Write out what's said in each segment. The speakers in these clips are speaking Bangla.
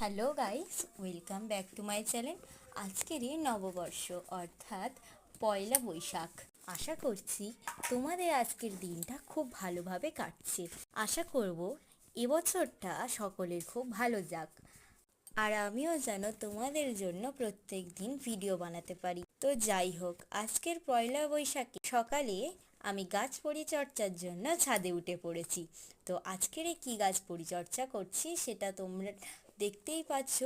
Hello guys, welcome back to my channel. আজকেরই নববর্ষ অর্থাৎ পয়লা বৈশাখ। আশা করছি তোমাদের আজকের দিনটা খুব ভালোভাবে কাটছে। আশা করব এবছরটা সকলের খুব ভালো যাক, আর আমিও যেন তোমাদের জন্য প্রত্যেক দিন ভিডিও বানাতে পারি। তো যাই হোক, আজকের পয়লা বৈশাখে সকালে আমি গাছ পরিচর্যার জন্য ছাদে উঠে পড়েছি। তো আজকের কি গাছ পরিচর্যা করছি সেটা তোমরা দেখতেই পাচ্ছ।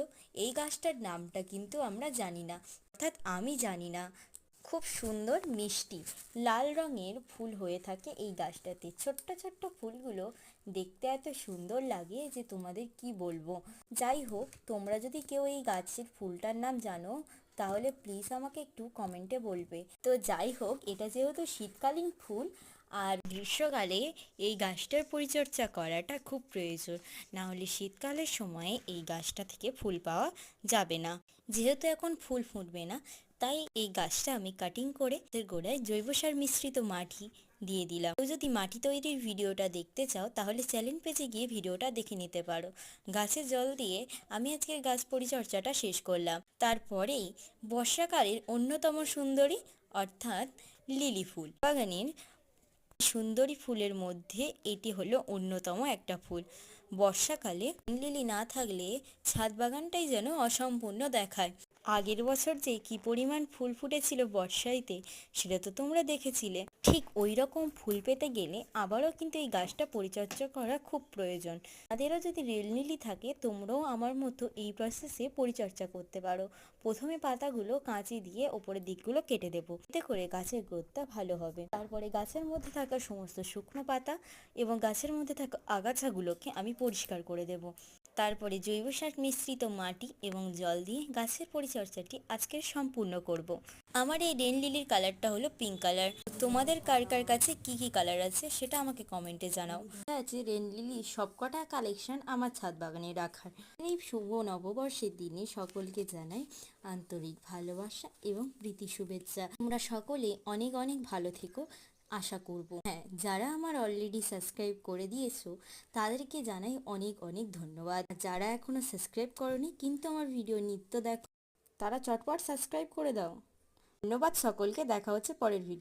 এই গাছটার নামটা কিন্তু আমরা জানি না, অর্থাৎ আমি জানি না। খুব সুন্দর মিষ্টি লাল রঙের ফুল হয়ে থাকে এই গাছটাতে। ছোট্ট ছোট্ট ফুলগুলো দেখতে এত সুন্দর লাগে যে তোমাদের কি বলবো। যাই হোক, তোমরা যদি কেউ এই গাছের ফুলটার নাম জানো তাহলে প্লিজ আমাকে একটু কমেন্টে বলবে। তো যাই হোক, এটা যেহেতু শীতকালীন ফুল, আর গ্রীষ্মকালে এই গাছটার পরিচর্যা করাটা খুব প্রয়োজন, না হলে শীতকালের সময়ে এই গাছটা থেকে ফুল পাওয়া যাবে না। যেহেতু এখন ফুল ফুটবে না, তাই এই গাছটা আমি কাটিং করে এর গোড়ায় জৈব সার মিশ্রিত মাটি দিয়ে দিলাম। তো যদি মাটি তৈরির ভিডিওটা দেখতে চাও তাহলে চ্যানেল পেজে গিয়ে ভিডিওটা দেখে নিতে পারো। গাছে জল দিয়ে আমি আজকের গাছ পরিচর্যাটা শেষ করলাম। তারপরেই বর্ষাকালের অন্যতম সুন্দরী অর্থাৎ লিলি ফুল বাগানের সুন্দরী ফুলের মধ্যে এটি হলো অন্যতম একটা ফুল। বর্ষাকালে লিলি না থাকলে ছাদ বাগানটাই যেন অসম্পূর্ণ দেখায়। আগের বছর যে কি পরিমাণ ফুল ফুটেছিল বর্ষাইতে, সেটা তো তোমরা দেখেছিলে। ঠিক ওই রকম ফুল পেতে গেলে আবারও কিন্তু এই গাছটা পরিচর্যা করা খুব প্রয়োজন। তাদেরও যদি রেল লিলি থাকে, তোমরাও আমার মতো এই প্রসেসে পরিচর্যা করতে পারো। প্রথমে পাতাগুলো কাঁচি দিয়ে ওপরের দিকগুলো কেটে দেবো, এতে করে গাছের গ্রোথটা ভালো হবে। তারপরে গাছের মধ্যে থাকা সমস্ত শুকনো পাতা এবং গাছের মধ্যে থাকা আগাছাগুলোকে আমি পরিষ্কার করে দেব। তারপরে জৈব সার মিশ্রিত মাটি এবং জল দিয়ে গাছের পরিচর্যাটি আজকের সম্পূর্ণ করব। আমার এই রেন লিলির কালারটা হলো পিঙ্ক কালার। তোমাদের কার কার কাছে কি কি কালার আছে সেটা আমাকে কমেন্টে জানাও। আছে রেন লিলির সবকটা কালেকশন আমার ছাদ বাগানে রাখার। এই শুভ নববর্ষের দিনে সকলকে জানাই আন্তরিক ভালোবাসা এবং প্রীতি শুভেচ্ছা। তোমরা সকলে অনেক অনেক ভালো থেকো আশা করব। হ্যাঁ, যারা আমার অলরেডি সাবস্ক্রাইব করে দিয়েছো তাদেরকে জানাই অনেক অনেক ধন্যবাদ। যারা এখনো সাবস্ক্রাইব করনি কিন্তু আমার ভিডিও নিত্য দেখো, তারা চটপট সাবস্ক্রাইব করে দাও। ধন্যবাদ সকলকে, দেখা হচ্ছে পরের ভিডিও।